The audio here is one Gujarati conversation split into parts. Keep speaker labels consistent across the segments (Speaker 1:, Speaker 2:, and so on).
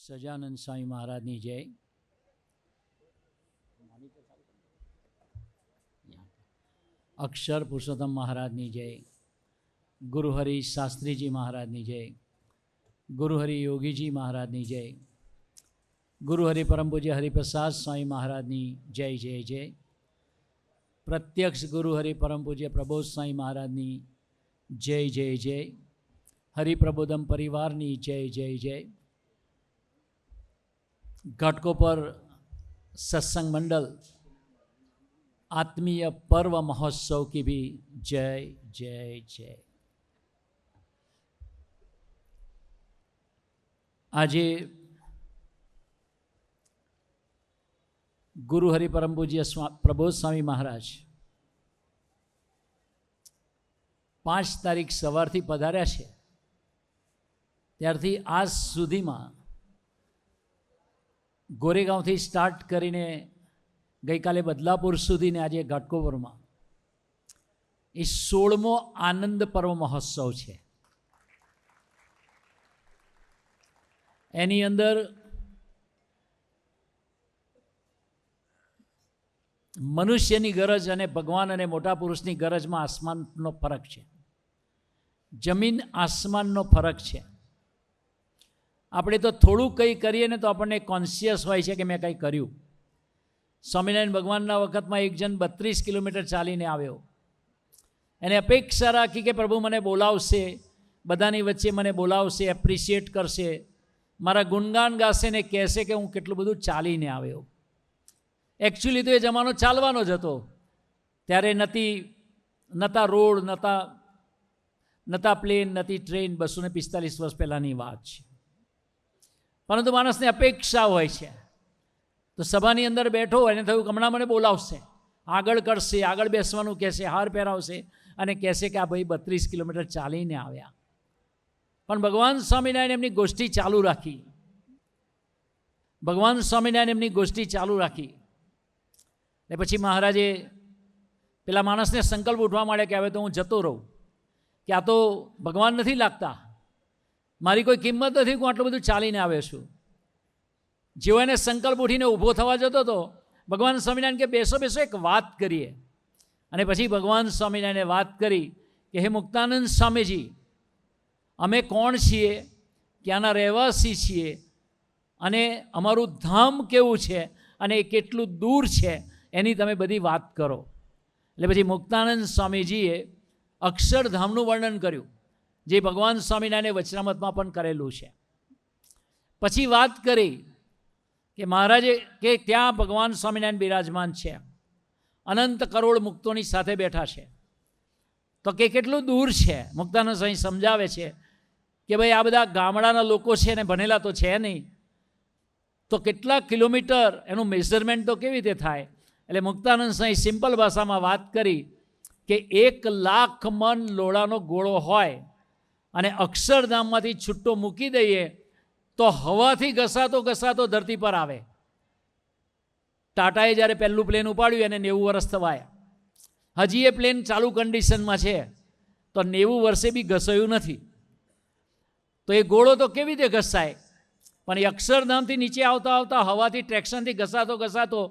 Speaker 1: સજાનંદ સ્વામી મહારાજની જય. અક્ષર પુરુષોત્તમ મહારાજની જય. ગુરુહરિ શાસ્ત્રીજી મહારાજની જય. ગુરુહરિ યોગીજી મહારાજની જય. ગુરુહરિ પરમ પૂજ્ય હરિપ્રસાદ સ્વામી મહારાજની જય જય જય. પ્રત્યક્ષ ગુરુહરિ પરમ પૂજ્ય પ્રબોધ સ્વામી મહારાજની જય જય જય. હરિપ્રબોધમ પરિવારની જય જય જય. ઘાટકોપર सत्संग मंडल आत्मीय पर्व महोत्सव की भी जय जय जय. आज गुरु हरि परम पूज्य प्रबोध स्वामी महाराज 5 तारीख सवारथी पधार्या छे. त्यारथी आज सुधीमां गोरेगांवथी स्टार्ट करीने गई काले बदलापुर सुधी ने आज घाटकोपर में ए 16मो आनंद पर्व महोत्सव है. एनी अंदर मनुष्यनी गरज अने भगवान अने मोटा पुरुषनी गरज में आसमाननो फरक है. जमीन आसमाननो फरक है. આપણે તો થોડું કંઈ કરીએ ને તો આપણને કોન્શિયસ હોય છે કે મેં કંઈ કર્યું. સ્વામિનારાયણ ભગવાનના વખતમાં એક જણ 32 કિલોમીટર ચાલીને આવ્યો. એને અપેક્ષા રાખી કે પ્રભુ મને બોલાવશે, બધાની વચ્ચે મને બોલાવશે, એપ્રિશિએટ કરશે, મારા ગુણગાન ગાશે ને કહેશે કે હું કેટલું બધું ચાલીને આવ્યો. એકચ્યુઅલી તો એ જમાનો ચાલવાનો જ હતો. ત્યારે નહોતા રોડ, નહોતા પ્લેન, નહોતી ટ્રેન. 245 વર્ષ પહેલાંની વાત છે. પરંતુ માણસને અપેક્ષા હોય છે. તો સભાની અંદર બેઠો એને થયું કે હમણાં મને બોલાવશે, આગળ કરશે, આગળ બેસવાનું કહેશે, હાર પહેરાવશે અને કહેશે કે આ ભાઈ 32 કિલોમીટર ચાલીને આવ્યા. પણ ભગવાન સ્વામિનારાયણ એમની ગોષ્ઠી ચાલુ રાખી. ભગવાન સ્વામિનારાયણ એમની ગોષ્ઠી ચાલુ રાખી. ને પછી મહારાજે પેલા માણસને સંકલ્પ ઉઠવા માંડ્યા કે હવે તો હું જતો રહું, કે આ તો ભગવાન નથી લાગતા, મારી કોઈ કિંમત નથી, હું આટલું બધું ચાલીને આવ્યો છું. જેવો એને સંકલ્પ ઉઠીને ઊભો થવા જતો હતો, ભગવાન સ્વામિનારાયણ કે બેસો બેસો એક વાત કરીએ. અને પછી ભગવાન સ્વામિનારાયણે વાત કરી કે હે મુક્તાનંદ સ્વામીજી, અમે કોણ છીએ, ક્યાંના રહેવાસી છીએ અને અમારું ધામ કેવું છે અને એ કેટલું દૂર છે એની તમે બધી વાત કરો. એટલે પછી મુક્તાનંદ સ્વામીજીએ અક્ષરધામનું વર્ણન કર્યું, જે ભગવાન સ્વામિનારાયણે વચનામૃતમાં પણ કરેલું છે. પછી વાત કરી કે મહારાજે કે ત્યાં ભગવાન સ્વામિનારાયણ બિરાજમાન છે, અનંત કરોડ મુક્તોની સાથે બેઠા છે. તો કે કેટલું દૂર છે. મુક્તાનંદ સ્વામી સમજાવે છે કે ભાઈ આ બધા ગામડાના લોકો છે ને ભણેલા તો છે નહીં, તો કેટલા કિલોમીટર એનું મેઝરમેન્ટ તો કેવી રીતે થાય. એટલે મુક્તાનંદ સ્વામી સિમ્પલ ભાષામાં વાત કરી કે 1,00,000 મણ લોડાનો ગોળો હોય અને અક્ષરધામમાંથી છૂટો મૂકી દઈએ તો હવાથી ઘસાતો ઘસાતો ધરતી પર આવે. ટાટાએ જ્યારે પહેલું પ્લેન ઉપાડ્યું એને 90 વર્ષ થવાયા. હજી એ પ્લેન ચાલુ કન્ડિશનમાં છે, તો 90 વર્ષે બી ઘસાયું નથી. તો એ ગોળો તો કેવી રીતે ઘસાય? પણ એ અક્ષરધામથી નીચે આવતા આવતા હવાથી ટ્રેક્શનથી ઘસાતો ઘસાતો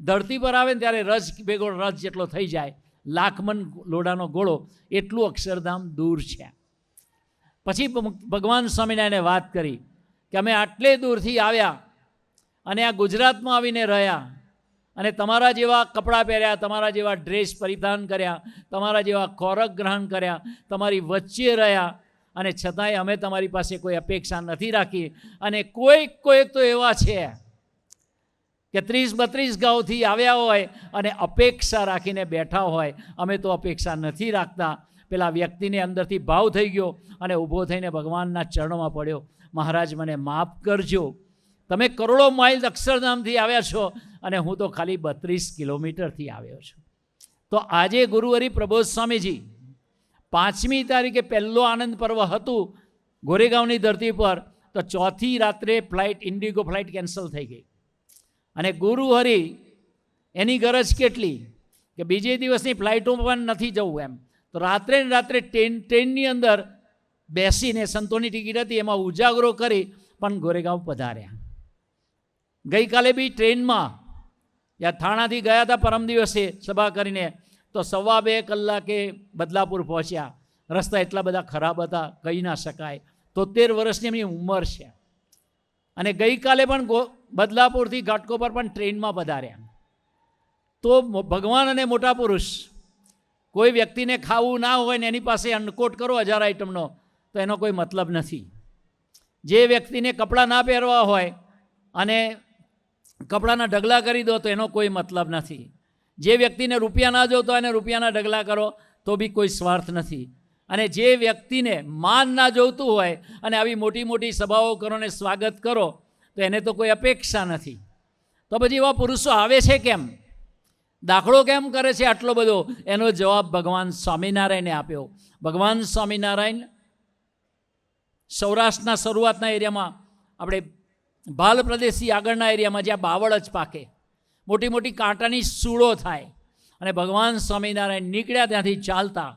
Speaker 1: ધરતી પર આવે ને ત્યારે રજ ભેગો રજ જેટલો થઈ જાય. 1,00,000 મણ લોડાનો ગોળો, એટલું અક્ષરધામ દૂર છે. પછી ભગવાન સ્વામિનારાયણે વાત કરી કે અમે આટલે દૂરથી આવ્યા અને આ ગુજરાતમાં આવીને રહ્યા અને તમારા જેવા કપડાં પહેર્યા, તમારા જેવા ડ્રેસ પરિધાન કર્યા, તમારા જેવા ખોરાક ગ્રહણ કર્યા, તમારી વચ્ચે રહ્યા અને છતાંય અમે તમારી પાસે કોઈ અપેક્ષા નથી રાખી. અને કોઈક તો એવા છે કે 30-32 ગાંવથી આવ્યા હોય અને અપેક્ષા રાખીને બેઠા હોય. અમે તો અપેક્ષા નથી રાખતા. પેલા વ્યક્તિને અંદરથી ભાવ થઈ ગયો અને ઊભો થઈને ભગવાનના ચરણોમાં પડ્યો, મહારાજ મને માફ કરજો, તમે કરોડો માઇલ અક્ષરધામથી આવ્યા છો અને હું તો ખાલી 32 કિલોમીટરથી આવ્યો છું. તો આજે ગુરુહરિ પ્રબોધ સ્વામીજી 5મી તારીખે પહેલો આનંદ પર્વ હતું ગોરેગાંવની ધરતી પર, તો 4થી રાત્રે ફ્લાઇટ, ઇન્ડિગો ફ્લાઇટ કેન્સલ થઈ ગઈ. અને ગુરુહરિ એની ગરજ કેટલી કે બીજે દિવસની ફ્લાઇટોમાં પણ નથી જવું એમ, તો રાત્રે ને રાત્રે ટ્રેનની અંદર બેસીને સંતોની ટિકિટ હતી એમાં ઉજાગરો કરી પણ ગોરેગાંવ પધાર્યા. ગઈકાલે બી ટ્રેનમાં યા થાણાથી ગયા હતા પરમ દિવસે સભા કરીને, તો 2.25 કલાકે બદલાપુર પહોંચ્યા. રસ્તા એટલા બધા ખરાબ હતા, કહી ના શકાય. 73 વર્ષની એમની ઉંમર છે. અને ગઈકાલે પણ બદલાપુરથી ઘાટકોપર પણ ટ્રેનમાં પધાર્યા. તો ભગવાન અને મોટા પુરુષ, કોઈ વ્યક્તિને ખાવું ના હોય ને એની પાસે અન્નકોટ કરો 1000 આઈટમનો, તો એનો કોઈ મતલબ નથી. જે વ્યક્તિને કપડાં ના પહેરવા હોય અને કપડાના ઢગલા કરી દો, તો એનો કોઈ મતલબ નથી. જે વ્યક્તિને રૂપિયા ના જોતો એને રૂપિયાના ઢગલા કરો, તો બી કોઈ સ્વાર્થ નથી. અને જે વ્યક્તિને માન ના જોઈતું હોય અને આવી મોટી મોટી સભાઓ કરો ને સ્વાગત કરો, તો એને તો કોઈ અપેક્ષા નથી. તો પછી એવા પુરુષો આવે છે કેમ? દાખલો કેમ કરે છે આટલો બધો? એનો જવાબ ભગવાન સ્વામિનારાયણે આપ્યો. ભગવાન સ્વામિનારાયણ સૌરાષ્ટ્રના શરૂઆતના એરિયામાં, આપણે ભાલ પ્રદેશથી આગળના એરિયામાં જ્યાં બાવળ જ પાકે, મોટી મોટી કાંટાની સૂળો થાય, અને ભગવાન સ્વામિનારાયણ નીકળ્યા ત્યાંથી ચાલતા,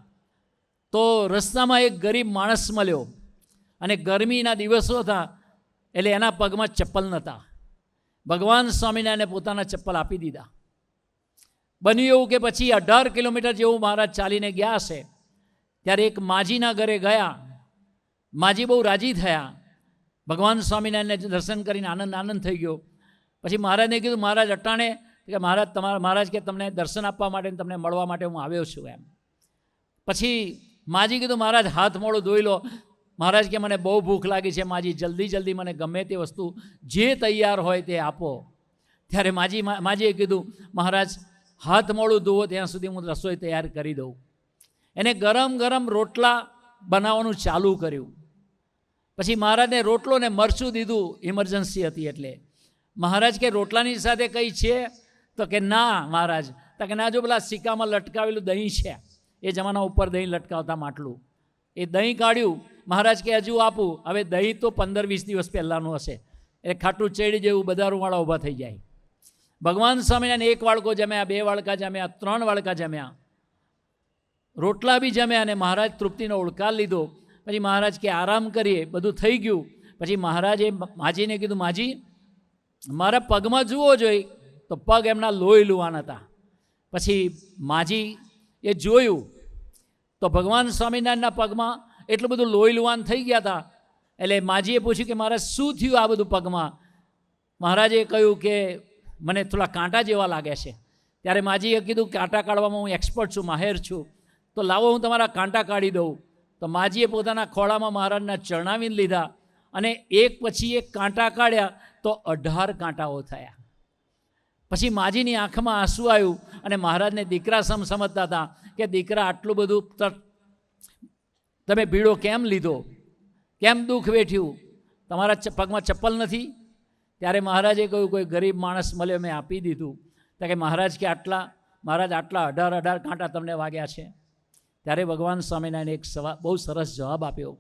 Speaker 1: તો રસ્તામાં એક ગરીબ માણસ મળ્યો, અને ગરમીના દિવસો હતા એટલે એના પગમાં ચપ્પલ નહોતા. ભગવાન સ્વામિનારાયણે પોતાના ચપ્પલ આપી દીધા. બન્યું એવું કે પછી 18 કિલોમીટર જેવું મહારાજ ચાલીને ગયા હશે, ત્યારે એક માજીના ઘરે ગયા. માજી બહુ રાજી થયા. ભગવાન સ્વામિનારાયણને દર્શન કરીને આનંદ થઈ ગયો. પછી મહારાજને કીધું, મહારાજ અટાણે કે મહારાજ કે તમને દર્શન આપવા માટે, તમને મળવા માટે હું આવ્યો છું એમ. પછી માજી કીધું, મહારાજ હાથ મોડું ધોઈ લો. મહારાજ કે મને બહુ ભૂખ લાગી છે માજી, જલ્દી મને ગમે તે વસ્તુ જે તૈયાર હોય તે આપો. ત્યારે માજીએ કીધું, મહારાજ હાથ મોડું ધોવો ત્યાં સુધી હું રસોઈ તૈયાર કરી દઉં. એને ગરમ રોટલા બનાવવાનું ચાલુ કર્યું. પછી મહારાજને રોટલો ને મરચું દીધું, ઇમરજન્સી હતી એટલે. મહારાજ કે રોટલાની સાથે કંઈ છે? તો કે ના મહારાજ. તો કે ના, જો પેલા સિક્કામાં લટકાવેલું દહીં છે, એ જમાના ઉપર દહીં લટકાવતા માટલું, એ દહીં કાઢ્યું. મહારાજ કે હજુ આપું. હવે દહીં તો 15-20 દિવસ પહેલાંનું હશે, એ ખાટું ચડી જેવું બધા રૂવાળા ઊભા થઈ જાય. ભગવાન સ્વામિનારાયણ 1 વાડકો જમ્યા, 2 વાડકા જમ્યા, 3 વાડકા જમ્યા, રોટલા બી જમ્યા, અને મહારાજ તૃપ્તિનો ઓળકાર લીધો. પછી મહારાજ કે આરામ કરીએ, બધું થઈ ગયું. પછી મહારાજે માજીને કીધું, માજી મારા પગમાં જુઓ જોઈ, તો પગ એમના લોહી લુવાન હતા. પછી માજી એ જોયું તો ભગવાન સ્વામિનારાયણના પગમાં એટલું બધું લોહી લુવાન થઈ ગયા હતા. એટલે માજીએ પૂછ્યું કે મહારાજ શું થયું આ બધું પગમાં? મહારાજે કહ્યું કે મને થોડા કાંટા જેવા લાગે છે. ત્યારે માજીએ કીધું, કાંટા કાઢવામાં હું એક્સપર્ટ છું, માહેર છું, તો લાવો હું તમારા કાંટા કાઢી દઉં. તો માજીએ પોતાના ખોળામાં મહારાજના ચરણાવીને લીધા, અને એક પછી એક કાંટા કાઢ્યા, તો 18 કાંટાઓ થયા. પછી માજીની આંખમાં આંસુ આવ્યું, અને મહારાજને દીકરા સમજતા હતા કે દીકરા આટલું બધું તમે ભીડો કેમ લીધો, કેમ દુઃખ વેઠ્યું, તમારા પગમાં ચપ્પલ નથી? ત્યારે મહારાજે કહ્યું, કોઈ ગરીબ માણસ મળ્યો, મેં આપી દીધું. તો કે મહારાજ કે આટલા 18 કાંટા તમને વાગ્યા છે? ત્યારે ભગવાન સ્વામિનારાયણે એક બહુ સરસ જવાબ આપ્યો.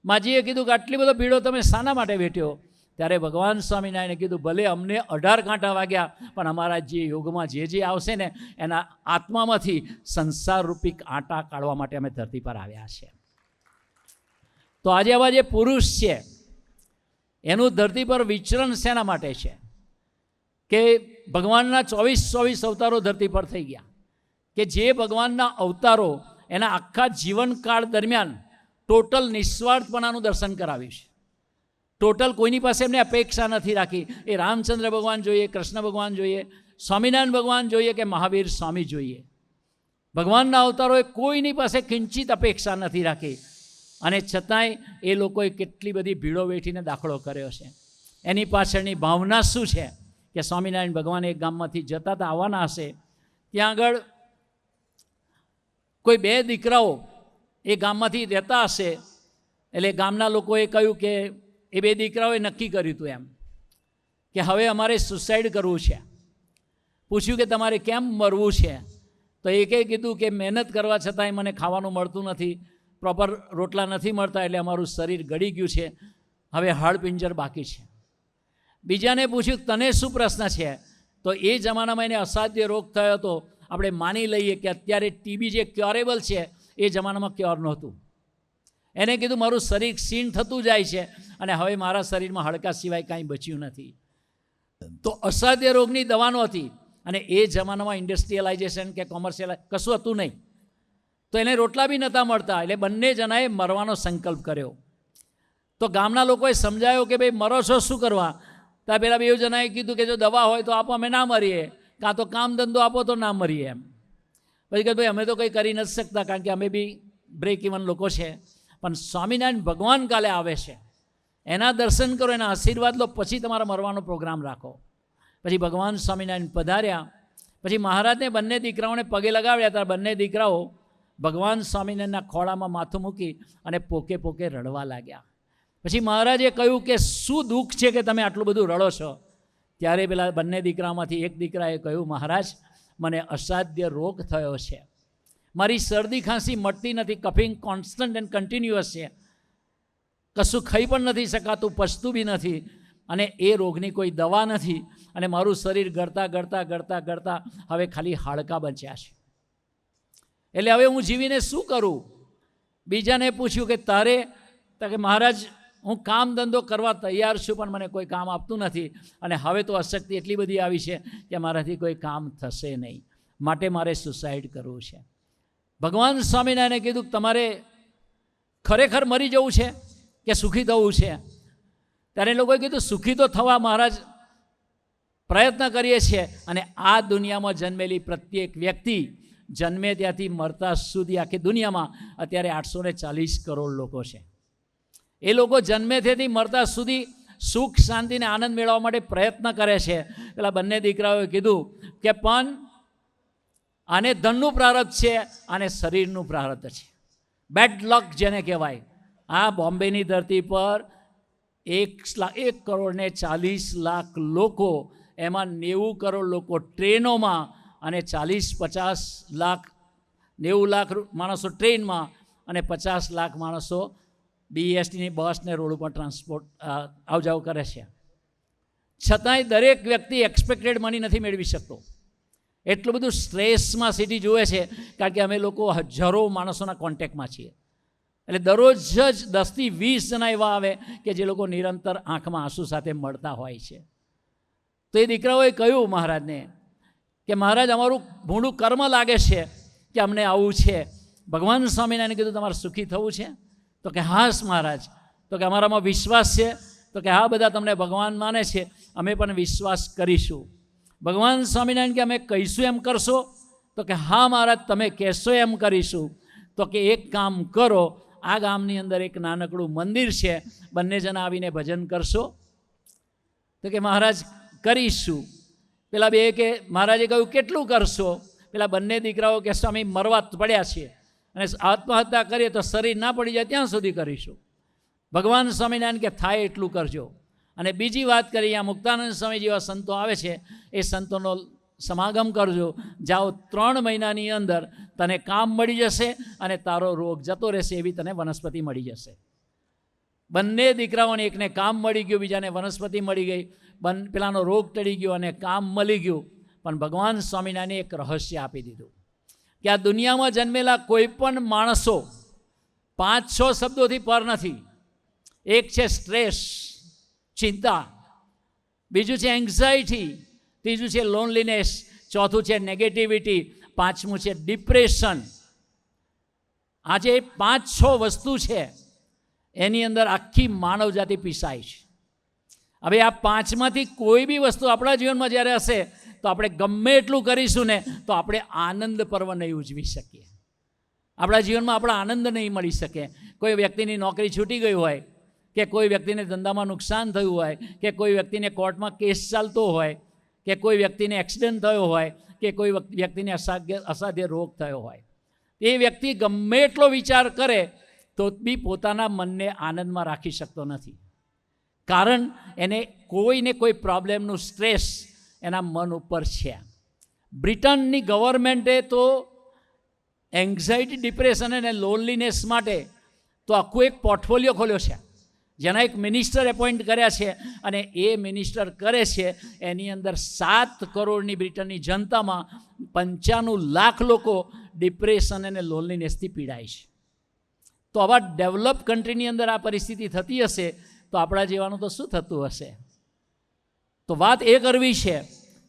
Speaker 1: માજીએ કીધું કે આટલી બધો ભીડો તમે શાના માટે વેઠ્યો? ત્યારે ભગવાન સ્વામિનારાયણે કીધું, ભલે અમને 18 કાંટા વાગ્યા, પણ અમારા જે યોગમાં જે આવશે ને, એના આત્મામાંથી સંસારરૂપી કાંટા કાઢવા માટે અમે ધરતી પર આવ્યા છે. તો આજે આવા જે પુરુષ છે એનું ધરતી પર વિચરણ શેના માટે છે? કે ભગવાનના 24 અવતારો ધરતી પર થઈ ગયા, કે જે ભગવાનના અવતારો એના આખા જીવનકાળ દરમિયાન ટોટલ નિસ્વાર્થપણાનું દર્શન કરાવ્યું છે. ટોટલ કોઈની પાસે એમને અપેક્ષા નથી રાખી. એ રામચંદ્ર ભગવાન જોઈએ, કૃષ્ણ ભગવાન જોઈએ, સ્વામિનારાયણ ભગવાન જોઈએ, કે મહાવીર સ્વામી જોઈએ, ભગવાનના અવતારોએ કોઈની પાસે કિંચિત અપેક્ષા નથી રાખી. અને છતાંય એ લોકોએ કેટલી બધી ભીડો વેઠીને દાખલો કર્યો છે. એની પાછળની ભાવના શું છે? કે સ્વામિનારાયણ ભગવાન એક ગામમાંથી જતા હતા, આવવાના હશે, ત્યાં આગળ કોઈ 2 દીકરાઓ એ ગામમાંથી રહેતા હશે. એટલે ગામના લોકોએ કહ્યું કે એ 2 દીકરાઓએ નક્કી કર્યું હતું એમ કે હવે અમારે સુસાઇડ કરવું છે. પૂછ્યું કે તમારે કેમ મરવું છે? તો એકે કીધું કે મહેનત કરવા છતાંય મને ખાવાનું મળતું નથી, પ્રોપર રોટલા નથી મળતા, એટલે અમારું શરીર ગળી ગયું છે, હવે હાડપિંજર બાકી છે. બીજાને પૂછ્યું, તને શું પ્રશ્ન છે? તો એ જમાનામાં એને અસાધ્ય રોગ થયો હતો. આપણે માની લઈએ કે અત્યારે ટીબી જે ક્યોરેબલ છે, એ જમાનામાં ક્યોર નહોતું. એને કીધું મારું શરીર ક્ષીણ થતું જાય છે અને હવે મારા શરીરમાં હાડકા સિવાય કાંઈ બચ્યું નથી. તો અસાધ્ય રોગની દવાનો હતી. અને એ જમાનામાં ઇન્ડસ્ટ્રીયલાઇઝેશન કે કોમર્શિયલ કશું હતું નહીં, તો એને રોટલા બી નહોતા મળતા. એટલે બંને જણાએ મરવાનો સંકલ્પ કર્યો. તો ગામના લોકોએ સમજાયો કે ભાઈ મરો છો શું કરવા? ત્યાં પેલા બે જણાએ કીધું કે જો દવા હોય તો આપો, અમે ના મરીએ, કાં તો કામ ધંધો આપો તો ના મરીએ એમ. પછી કે ભાઈ અમે તો કંઈ કરી નથી શકતા, કારણ કે અમે બી બ્રેક ઇવન લોકો છે. પણ સ્વામિનારાયણ ભગવાન કાલે આવે છે, એના દર્શન કરો, એના આશીર્વાદ લો, પછી તમારા મરવાનો પ્રોગ્રામ રાખો. પછી ભગવાન સ્વામિનારાયણ પધાર્યા. પછી મહારાજને બંને દીકરાઓને પગે લગાવ્યા. ત્યારે બંને દીકરાઓ ભગવાન સ્વામિનારાયણના ખોળામાં માથું મૂકી અને પોકે પોકે રડવા લાગ્યા. પછી મહારાજે કહ્યું કે શું દુઃખ છે કે તમે આટલું બધું રડો છો? ત્યારે પેલા બંને દીકરામાંથી એક દીકરાએ કહ્યું, મહારાજ મને અસાધ્ય રોગ થયો છે, મારી શરદી ખાંસી મટતી નથી, કફિંગ કોન્સ્ટન્ટ એન્ડ કન્ટિન્યુઅસ છે, કશું ખાઈ પણ નથી શકાતું, પચતું બી નથી, અને એ રોગની કોઈ દવા નથી, અને મારું શરીર ગળતા ગળતા ગળતા ગળતા હવે ખાલી હાડકાં બચ્યા છે. એટલે હવે હું જીવીને શું કરું? બીજાને પૂછ્યું કે તારે? તો કે મહારાજ હું કામ ધંધો કરવા તૈયાર છું, પણ મને કોઈ કામ આપતું નથી, અને હવે તો અશક્તિ એટલી બધી આવી છે કે મારાથી કોઈ કામ થશે નહીં, માટે મારે સુસાઇડ કરવું છે. ભગવાન સ્વામિનારાયણે કીધું તમારે ખરેખર મરી જવું છે કે સુખી થવું છે? ત્યારે એ લોકોએ કીધું સુખી તો થવા મહારાજ પ્રયત્ન કરીએ છીએ, અને આ દુનિયામાં જન્મેલી પ્રત્યેક વ્યક્તિ જન્મે ત્યાંથી મરતા સુધી આખી દુનિયામાં અત્યારે 840 કરોડ લોકો છે. એ લોકો જન્મે ત્યાંથી મરતા સુધી સુખ શાંતિ ને આનંદ મેળવવા માટે પ્રયત્ન કરે છે. પેલા બંને દીકરાઓએ કીધું કે પણ આને ધનનું પ્રારબ્ધ છે, આને શરીરનું પ્રારબ્ધ છે, બેડ લક જેને કહેવાય. આ બોમ્બેની ધરતી પર 1,40,00,000 લોકો, એમાં 90 કરોડ લોકો ટ્રેનોમાં, અને 40-50 લાખ 90 લાખ માણસો ટ્રેનમાં, અને 50 લાખ માણસો બીએસટીની બસને રોડ ઉપર ટ્રાન્સપોર્ટ આવજાવ કરે છે. છતાંય દરેક વ્યક્તિ એક્સપેક્ટેડ મની નથી મેળવી શકતો. એટલું બધું સ્ટ્રેસમાં સિટી જુએ છે, કારણ કે અમે લોકો હજારો માણસોના કોન્ટેક્ટમાં છીએ. એટલે દરરોજ જ 10થી 20 જણા એવા આવે કે જે લોકો નિરંતર આંખમાં આંસુ સાથે મળતા હોય છે. તો એ દીકરાઓએ કહ્યું મહારાજને કે મહારાજ અમારું ભૂંડું કર્મ લાગે છે કે અમને આવું છે. ભગવાન સ્વામિનારાયણે કીધું તમારે સુખી થવું છે? તો કે હાસ મહારાજ. તો કે અમારામાં વિશ્વાસ છે? તો કે હા, બધા તમને ભગવાન માને છે, અમે પણ વિશ્વાસ કરીશું. ભગવાન સ્વામિનારાયણ કે અમે કહીશું એમ કરશો? તો કે હા મહારાજ, તમે કહેશો એમ કરીશું. તો કે એક કામ કરો, આ ગામની અંદર એક નાનકડું મંદિર છે, બંને જણા આવીને ભજન કરશો? તો કે મહારાજ કરીશું. પેલા બે કે મહારાજે કહ્યું કેટલું કરશો? પેલા બંને દીકરાઓ કે સ્વામી મરવા પડ્યા છીએ, અને આત્મહત્યા કરીએ તો શરીર ના પડી જાય ત્યાં સુધી કરીશું. ભગવાન સ્વામિનારાયણ કે થાય એટલું કરજો. અને બીજી વાત કરી, અહીંયા મુક્તાનંદ સ્વામી જેવા સંતો આવે છે, એ સંતોનો સમાગમ કરજો. જાઓ, 3 મહિનાની અંદર તને કામ મળી જશે અને તારો રોગ જતો રહેશે, એવી તને વનસ્પતિ મળી જશે. બંને દીકરાઓને એકને કામ મળી ગયું, બીજાને વનસ્પતિ મળી ગઈ. પેલાનો રોગ ટળી ગયો અને કામ મળી ગયું. પણ ભગવાન સ્વામિનારાયણે એક રહસ્ય આપી દીધું કે આ દુનિયામાં જન્મેલા કોઈ પણ માણસો 5-6 શબ્દોથી પર નથી. એક છે સ્ટ્રેસ, ચિંતા, બીજું છે એન્ઝાયટી, ત્રીજું છે લોનલીનેસ, ચોથું છે નેગેટિવિટી, પાંચમું છે ડિપ્રેશન. આ જે 5-6 વસ્તુ છે એની અંદર આખી માનવજાતિ પીસાય છે. હવે આ 5માંથી કોઈ બી વસ્તુ આપણા જીવનમાં જ્યારે હશે તો આપણે ગમે એટલું કરીશું ને તો આપણે આનંદ પર્વ નહીં ઉજવી શકીએ. આપણા જીવનમાં આપણા આનંદ નહીં મળી શકે. કોઈ વ્યક્તિની નોકરી છૂટી ગઈ હોય, કે કોઈ વ્યક્તિને ધંધામાં નુકસાન થયું હોય, કે કોઈ વ્યક્તિને કોર્ટમાં કેસ ચાલતો હોય, કે કોઈ વ્યક્તિને એક્સિડન્ટ થયો હોય, કે કોઈ વ્યક્તિને અસાધ્ય રોગ થયો હોય, એ વ્યક્તિ ગમે એટલો વિચાર કરે તો બી પોતાના મનને આનંદમાં રાખી શકતો નથી. કારણ એને કોઈને કોઈ પ્રોબ્લેમનું સ્ટ્રેસ એના મન ઉપર છે. બ્રિટનની ગવર્મેન્ટે તો એન્ઝાયટી, ડિપ્રેશન અને લોનલીનેસ માટે તો આખું એક પોર્ટફોલિયો ખોલ્યો છે, જેના એક મિનિસ્ટર એપોઇન્ટ કર્યા છે, અને એ મિનિસ્ટર કરે છે એની અંદર 7 કરોડની બ્રિટનની જનતામાં 95 લાખ લોકો ડિપ્રેશન અને લોનલીનેસથી પીડાય છે. તો આવા ડેવલપ કન્ટ્રીની અંદર આ પરિસ્થિતિ થતી હશે તો આપણા જેવાનું તો શું થતું હશે? તો વાત એ કરવી છે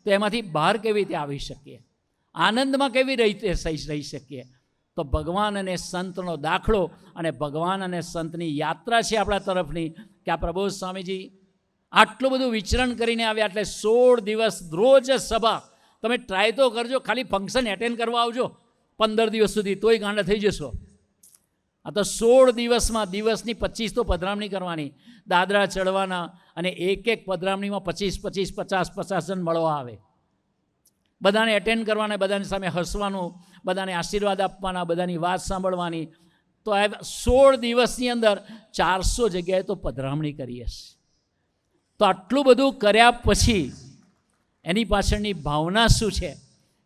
Speaker 1: તો એમાંથી બહાર કેવી રીતે આવી શકીએ, આનંદમાં કેવી રીતે રહી શકીએ? તો ભગવાન અને સંતનો દાખલો અને ભગવાન અને સંતની યાત્રા છે આપણા તરફની કે આ પ્રબોધ સ્વામીજી આટલું બધું વિચરણ કરીને આવ્યા. એટલે 16 દિવસ રોજ સભા. તમે ટ્રાય તો કરજો, ખાલી ફંક્શન એટેન્ડ કરવા આવજો 15 દિવસ સુધી, તોય ગાંડા થઈ જશો. આ તો 16 દિવસમાં દિવસની 25 તો પધરામણી કરવાની, દાદરા ચડવાના, અને એક પધરામણીમાં 25 50 જણ મળવા આવે. બધાને એટેન્ડ કરવાના, બધાની સામે હસવાનું, બધાને આશીર્વાદ આપવાના, બધાની વાત સાંભળવાની. તો આ 16 દિવસની અંદર 400 જગ્યાએ તો પધરામણી કરી હશે. તો આટલું બધું કર્યા પછી એની પાછળની ભાવના શું છે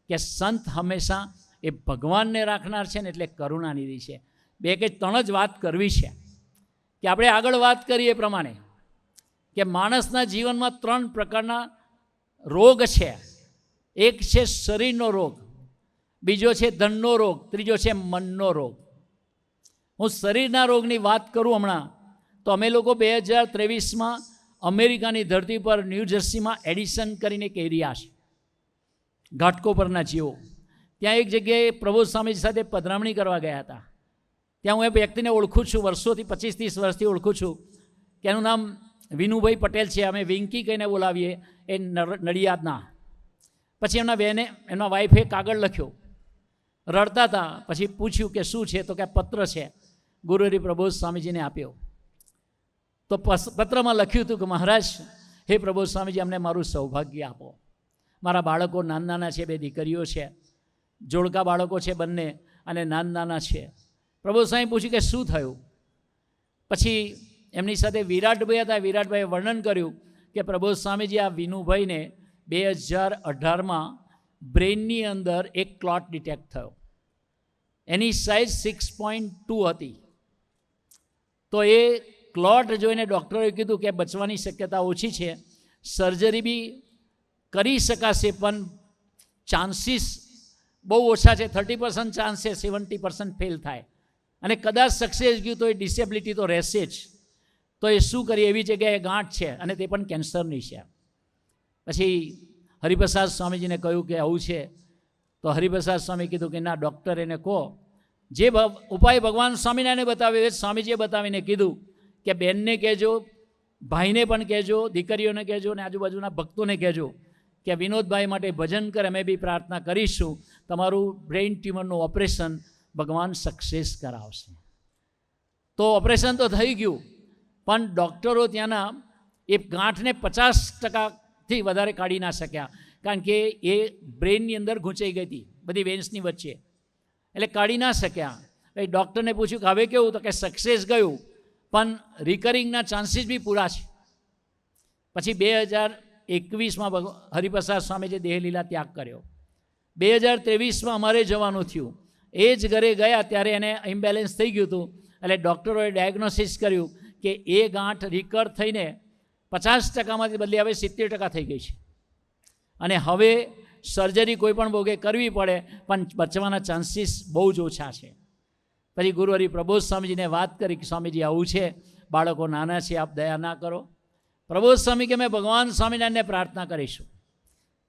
Speaker 1: કે સંત હંમેશા એ ભગવાનને રાખનાર છે ને, એટલે કરુણાનિધિ છે. 2 કે 3 જ વાત કરવી છે કે આપણે આગળ વાત કરીએ એ પ્રમાણે કે માણસના જીવનમાં 3 પ્રકારના રોગ છે. એક છે શરીરનો રોગ, બીજો છે ધનનો રોગ, ત્રીજો છે મનનો રોગ. હું શરીરના રોગની વાત કરું હમણાં, તો અમે લોકો 2023માં અમેરિકાની ધરતી પર ન્યૂ જર્સીમાં એડિશન કરીને એક એરિયા છે ઘાટકો પરના જીવો, ત્યાં એક જગ્યાએ પ્રબોધ સ્વામીજી સાથે પધરામણી કરવા ગયા હતા. ત્યાં હું એ વ્યક્તિને ઓળખું છું, વર્ષોથી 25-30 વર્ષથી ઓળખું છું, કે એનું નામ વિનુભાઈ પટેલ છે. અમે વિંકી કહીને બોલાવીએ, એ નડિયાદના. પછી એમના વાઈફે કાગળ લખ્યો, રડતા હતા. પછી પૂછ્યું કે શું છે, તો કે પત્ર છે, ગુરુહરિ પ્રબોધ સ્વામીજીને આપ્યો. તો પત્રમાં લખ્યું હતું કે મહારાજ, હે પ્રબોધ સ્વામીજી, અમને મારું સૌભાગ્ય આપો. મારા બાળકો નાના છે, 2 દીકરીઓ છે, જોડકા બાળકો છે બંને, અને નાના છે. પ્રબોધ સ્વામી પૂછ્યું કે શું થયું? પછી એમની સાથે વિરાટભાઈ હતા. વિરાટભાઈએ વર્ણન કર્યું કે પ્રબોધ સ્વામીજી, આ વિનુભાઈને 2018માં બ્રેઇનની અંદર એક ક્લોટ ડિટેક્ટ થયો. એની સાઇઝ 6.2 હતી. તો એ ક્લોટ જોઈને ડૉક્ટરોએ કીધું કે બચવાની શક્યતા ઓછી છે, સર્જરી બી કરી શકાશે, પણ ચાન્સીસ બહુ ઓછા છે. 30% ચાન્સ છે, 70% ફેલ થાય, અને કદાચ સક્સેસ ગયું તો એ ડિસેબિલિટી તો રહેશે જ. તો એ શું કરીએ? એવી જગ્યાએ ગાંઠ છે, અને તે પણ કેન્સરની છે. પછી હરિપ્રસાદ સ્વામીજીને કહ્યું કે આવું છે. તો હરિપ્રસાદ સ્વામી કીધું કે ના, ડૉક્ટર એને કહો, જે ઉપાય ભગવાન સ્વામિનારાયણે બતાવ્યો એ સ્વામીજીએ બતાવીને કીધું કે બેનને કહેજો, ભાઈને પણ કહેજો, દીકરીઓને કહેજો, અને આજુબાજુના ભક્તોને કહેજો કે વિનોદભાઈ માટે ભજન કરે, અમે બી પ્રાર્થના કરીશું, તમારું બ્રેઇન ટ્યુમરનું ઓપરેશન ભગવાન સક્સેસ કરાવશે. તો ઓપરેશન તો થઈ ગયું, પણ ડૉક્ટરો ત્યાંના એ ગાંઠને 50%થી વધારે કાઢી ના શક્યા, કારણ કે એ બ્રેઇનની અંદર ગૂંચાઈ ગઈ હતી, બધી વેન્સની વચ્ચે, એટલે કાઢી ના શક્યા. એ ડૉક્ટરને પૂછ્યું કે હવે કેવું? તો કે સક્સેસ ગયું, પણ રિકરિંગના ચાન્સીસ બી પૂરા છે. પછી 2021માં હરિપ્રસાદ સ્વામીજીએ દેહલીલા ત્યાગ કર્યો. 2023માં અમારે જવાનું થયું. એ જ ઘરે ગયા ત્યારે એને ઇમ્બેલેન્સ થઈ ગયું હતું. એટલે ડૉક્ટરોએ ડાયગ્નોસિસ કર્યું કે એ ગાંઠ રિકર થઈને 50%માંથી બદલી હવે 70% થઈ ગઈ છે, અને હવે સર્જરી કોઈ પણ ભોગે કરવી પડે, પણ બચવાના ચાન્સીસ બહુ જ ઓછા છે. પછી ગુરુહરિ પ્રબોધ સ્વામીજીને વાત કરી કે સ્વામીજી આવું છે, બાળકો નાના છે, આપ દયા ના કરો. પ્રબોધ સ્વામી કે મેં ભગવાન સ્વામિનારાયણને પ્રાર્થના કરીશું.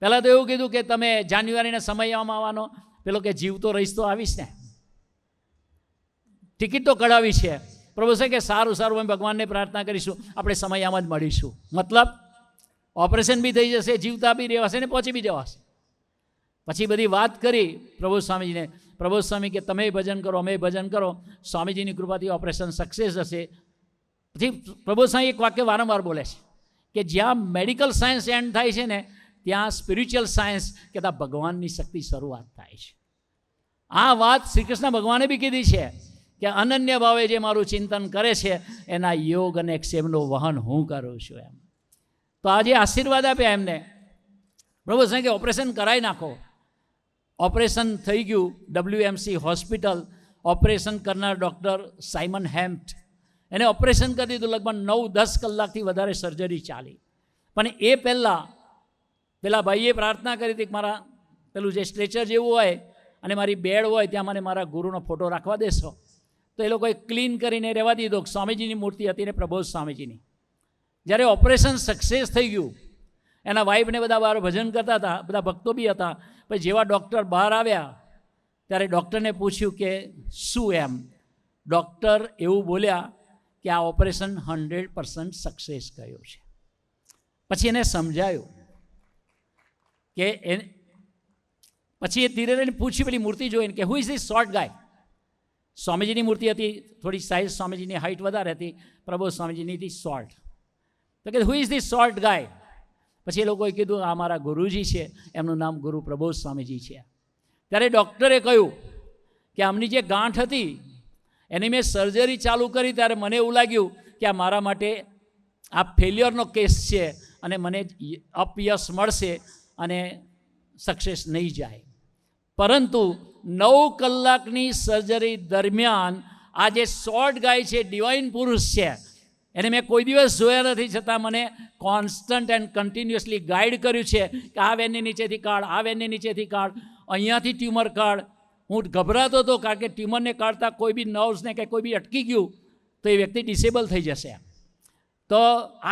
Speaker 1: પહેલાં તો એવું કીધું કે તમે જાન્યુઆરીના સમયમાં આવવાનો. પેલો કે જીવતો રહીશ તો આવીશ ને, ટિકિટ તો કઢાવી છે. પ્રભુ સાહેબ કે સારું સારું, અમે ભગવાનને પ્રાર્થના કરીશું, આપણે સમયમાં જ મળીશું. મતલબ ઓપરેશન બી થઈ જશે, જીવતા બી રહેવાશે ને પહોંચી બી જવાશે. પછી બધી વાત કરી પ્રબોધ સ્વામીજીને. પ્રબોધ સ્વામી કે તમે ભજન કરો, અમે ભજન કરો, સ્વામીજીની કૃપાથી ઓપરેશન સક્સેસ હશે. પછી પ્રબોધ સ્વામી એક વાક્ય વારંવાર બોલે છે કે જ્યાં મેડિકલ સાયન્સ એન્ડ થાય છે ને, ત્યાં સ્પિરિચ્યુઅલ સાયન્સ કહેતા ભગવાનની શક્તિ શરૂઆત થાય છે. આ વાત શ્રી કૃષ્ણ ભગવાને બી કીધી છે કે અનન્ય ભાવે જે મારું ચિંતન કરે છે એના યોગ અને ક્ષેમનું વહન હું કરું છું. એમ તો આજે આશીર્વાદ આપ્યા એમને. પ્રભુ સાહેબ કે ઓપરેશન કરાવી નાખો. ઓપરેશન થઈ ગયું. WMC હોસ્પિટલ, ઓપરેશન કરનાર ડૉક્ટર સાયમન હેમ્પ્ટ, એને ઓપરેશન કરી દીધું. લગભગ 9-10 કલાકથી વધારે સર્જરી ચાલી. પણ એ પહેલાં પેલા ભાઈએ પ્રાર્થના કરી હતી કે મારા પેલું જે સ્ટ્રેચર જેવું હોય અને મારી બેડ હોય ત્યાં મને મારા ગુરુનો ફોટો રાખવા દેશો. તો એ લોકોએ ક્લીન કરીને રહેવા દીધો. સ્વામીજીની મૂર્તિ હતી ને પ્રબોધ સ્વામીજીની. જ્યારે ઓપરેશન સક્સેસ થઈ ગયું, એના વાઈફને બધા બહાર ભજન કરતા હતા, બધા ભક્તો બી હતા. પછી જેવા ડૉક્ટર બહાર આવ્યા ત્યારે ડૉક્ટરને પૂછ્યું કે શું એમ. ડૉક્ટર એવું બોલ્યા કે આ ઓપરેશન 100% સક્સેસ ગયું છે. પછી એને સમજાયું કે પછી એ ધીરે ધીરે પૂછ્યું, પેલી મૂર્તિ જોઈને કે હુ ઇઝ ધીસ શોર્ટ ગાય. સ્વામીજીની મૂર્તિ હતી, થોડી સાઇઝ સ્વામીજીની હાઇટ વધારે હતી, પ્રબોધ સ્વામીજીની હતી શોર્ટ. તો કે હુ ઇઝ ધીસ શોર્ટ ગાય. પછી એ લોકોએ કીધું આ મારા ગુરુજી છે, એમનું નામ ગુરુ પ્રબોધ સ્વામીજી છે. ત્યારે ડૉક્ટરે કહ્યું કે આમની જે ગાંઠ હતી એની મેં સર્જરી ચાલુ કરી ત્યારે મને એવું લાગ્યું કે આ મારા માટે આ ફેલ્યોરનો કેસ છે અને મને અપયશ મળશે અને સક્સેસ નહીં જાય. પરંતુ 9 કલાકની સર્જરી દરમિયાન આ જે શોર્ટ ગાય છે, ડિવાઇન પુરુષ છે, એને મેં કોઈ દિવસ જોયા નથી, છતાં મને કોન્સ્ટન્ટ એન્ડ કન્ટિન્યુઅસલી ગાઈડ કર્યું છે કે આ વેનની નીચેથી કાઢ, આ વેનની નીચેથી કાઢ, અહીંયાથી ટ્યુમર કાઢ. હું ગભરાતો હતો કારણ કે ટ્યુમરને કાઢતા કોઈ બી નર્વ્સને કે કોઈ બી અટકી ગયું તો એ વ્યક્તિ ડિસેબલ થઈ જશે. તો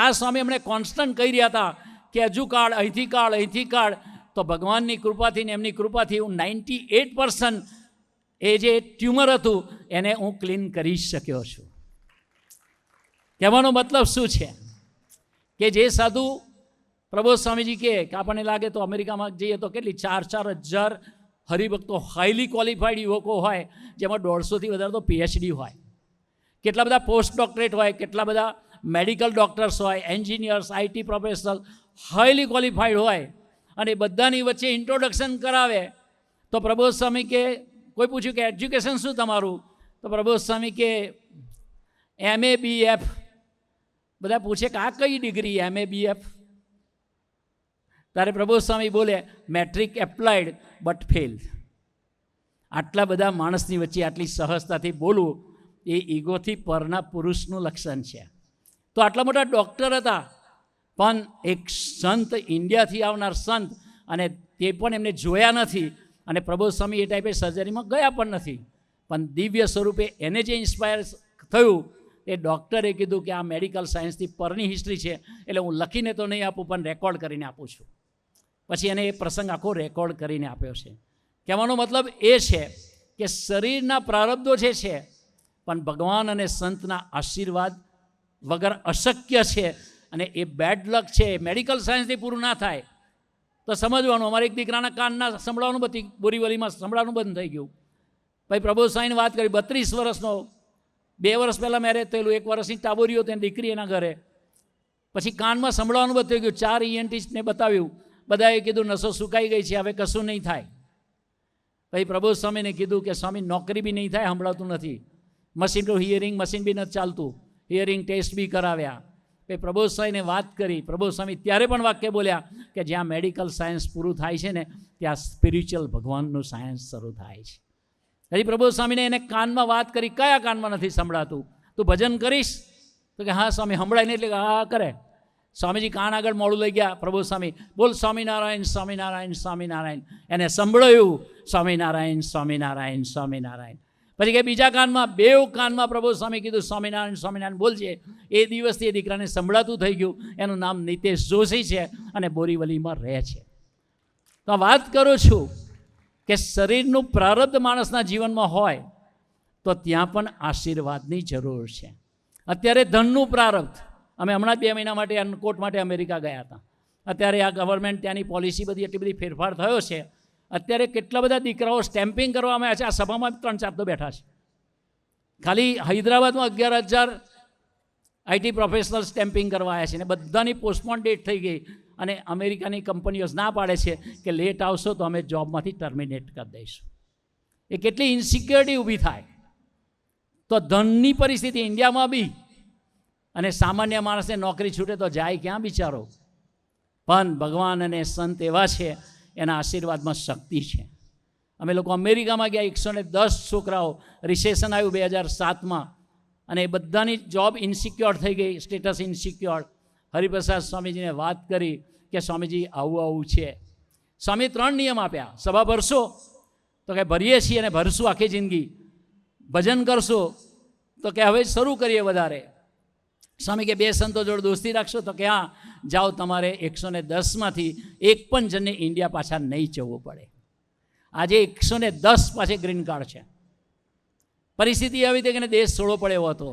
Speaker 1: આ સ્વામી અમને કોન્સ્ટન્ટ કહી રહ્યા હતા કે હજુ કાઢ, અહીંથી કાઢ, અહીંથી કાઢ. તો ભગવાનની કૃપાથી ને એમની કૃપાથી હું 98% એ જે ટ્યુમર હતું એને હું ક્લીન કરી શક્યો છું. કહેવાનો મતલબ શું છે કે જે સાધુ પ્રબોધ સ્વામીજી કે આપણને લાગે તો અમેરિકામાં જઈએ તો કેટલી 4-4 હજાર હરિભક્તો હાઈલી ક્વોલિફાઈડ યુવકો હોય, જેમાં 150થી વધારે તો PhD હોય, કેટલા બધા પોસ્ટ ડોક્ટરેટ હોય, કેટલા બધા મેડિકલ ડૉક્ટર્સ હોય, engineers, IT professional highly qualified હોય, અને બધાની વચ્ચે ઇન્ટ્રોડક્શન કરાવે. તો પ્રબોધ સ્વામી કે, કોઈ પૂછ્યું કે એજ્યુકેશન શું તમારું, તો પ્રબોધ સ્વામી કે MA BF. બધા પૂછે કે આ કઈ ડિગ્રી MA BF? ત્યારે પ્રબોધ સ્વામી બોલે મેટ્રિક એપ્લાઇડ બટ ફેલ્ડ. આટલા બધા માણસની વચ્ચે આટલી સહજતાથી બોલવું એ ઈગોથી પરના પુરુષનું લક્ષણ છે. તો આટલા મોટા ડૉક્ટર હતા, પણ એક સંત, ઇન્ડિયાથી આવનાર સંત, અને તે પણ એમને જોયા નથી, અને પ્રબોધ સ્વામી એ ટાઈપે સર્જરીમાં ગયા પણ નથી, પણ દિવ્ય સ્વરૂપે એને જે ઇન્સ્પાયર થયું એ ડૉક્ટરે કીધું કે આ મેડિકલ સાયન્સથી પરની હિસ્ટ્રી છે, એટલે હું લખીને તો નહીં આપું પણ રેકોર્ડ કરીને આપું છું. પછી એને એ પ્રસંગ આખો રેકોર્ડ કરીને આપ્યો છે. કહેવાનો મતલબ એ છે કે શરીરના પ્રારબ્ધો જે છે પણ ભગવાન અને સંતના આશીર્વાદ વગર અશક્ય છે, અને એ બેડ લક છે. મેડિકલ સાયન્સથી પૂરું ના થાય તો સમજવાનું. અમારે એક દીકરાના કાનના સંભળાવાનું બધી બોરીવલીમાં સંભળાવાનું બંધ થઈ ગયું. ભાઈ પ્રબોધ સ્વામીની વાત કરી, 32 વર્ષનો, 2 વર્ષ પહેલાં મેરેજ થયેલું, 1 વર્ષની ટાબોરીઓ તેની દીકરી એના ઘરે. પછી કાનમાં સંભળાવાનું બંધ થઈ ગયું. 4 ENTને બતાવ્યું, બધાએ કીધું નસો સુકાઈ ગઈ છે, હવે કશું નહીં થાય. પછી પ્રબોધ સ્વામીને કીધું કે સ્વામી નોકરી બી નહીં થાય, સંભળાતું નથી. મશીન તો હિયરિંગ મશીન બી નથી ચાલતું, હિયરિંગ ટેસ્ટ બી કરાવ્યા. પછી પ્રબોધ સ્વામીને વાત કરી. પ્રબોધ સ્વામી ત્યારે પણ વાક્ય બોલ્યા કે જ્યાં મેડિકલ સાયન્સ પૂરું થાય છે ને ત્યાં સ્પિરિચ્યુઅલ ભગવાનનું સાયન્સ શરૂ થાય છે. હજી પ્રબોધ સ્વામીને એને કાનમાં વાત કરી, કયા કાનમાં નથી સંભળાતું, તું ભજન કરીશ? તો કે હા સ્વામી સંભળાય નહીં, એટલે હા કરે. સ્વામીજી કાન આગળ મોડું લઈ ગયા. પ્રબોધ સ્વામી બોલ સ્વામિનારાયણ સ્વામિનારાયણ સ્વામિનારાયણ. એને સંભળાયું સ્વામિનારાયણ સ્વામિનારાયણ સ્વામિનારાયણ. પછી કે બીજા કાનમાં, 2 કાનમાં પ્રબોધ સ્વામી કીધું સ્વામિનારાયણ સ્વામિનારાયણ બોલજે. એ દિવસથી એ દીકરાને સંભળાતું થઈ ગયું. એનું નામ નિતેશ જોશી છે અને બોરીવલીમાં રહે છે. તો વાત કરું છું કે શરીરનું પ્રારબ્ધ માણસના જીવનમાં હોય તો ત્યાં પણ આશીર્વાદની જરૂર છે. અત્યારે ધનનું પ્રારબ્ધ, અમે હમણાં જ 2 મહિના માટે અનકોટ માટે અમેરિકા ગયા હતા. અત્યારે આ ગવર્મેન્ટ ત્યાંની પોલિસી બધી એટલી બધી ફેરફાર થયો છે. અત્યારે કેટલા બધા દીકરાઓ સ્ટેમ્પિંગ કરવામાં આવ્યા છે. આ સભામાં 3-4 તો બેઠા છે. ખાલી હૈદરાબાદમાં 11,000 IT પ્રોફેશનલ સ્ટેમ્પિંગ કરવા આવ્યા છે, ને બધાની પોસ્ટપોન ડેટ થઈ ગઈ. અને અમેરિકાની કંપનીઓ ના પાડે છે કે લેટ આવશો તો અમે જોબમાંથી ટર્મિનેટ કરી દઈશું. એ કેટલી ઇન્સિક્યોરિટી ઊભી થાય. તો ધનની પરિસ્થિતિ ઇન્ડિયામાં બી, અને સામાન્ય માણસને નોકરી છૂટે તો જાય ક્યાં બિચારો. પણ ભગવાન અને સંત એવા છે, એના આશીર્વાદમાં શક્તિ છે. અમે લોકો અમેરિકામાં ગયા, 110 છોકરાઓ. રિસેશન આવ્યું 2007માં, અને એ બધાની જોબ ઇન્સિક્યોર થઈ ગઈ, સ્ટેટસ ઇન્સિક્યોર. હરિપ્રસાદ સ્વામીજીને વાત કરી કે સ્વામીજી આવું આવું છે. સ્વામી 3 નિયમ આપ્યા. સભા ભરશો તો કે ભરીએ છીએ અને ભરશું આખી જિંદગી. ભજન કરશો તો કે હવે શરૂ કરીએ વધારે. સ્વામી કે 2 સંતો જોડે દોસ્તી રાખશો? તો કે હા, જાઓ, તમારે 110માંથી એક પણ જણને ઇન્ડિયા પાછા નહીં જવું પડે. આજે 110 પાસે ગ્રીન કાર્ડ છે. પરિસ્થિતિ આવી હતી કે દેશ છોડવો પડે એવો હતો,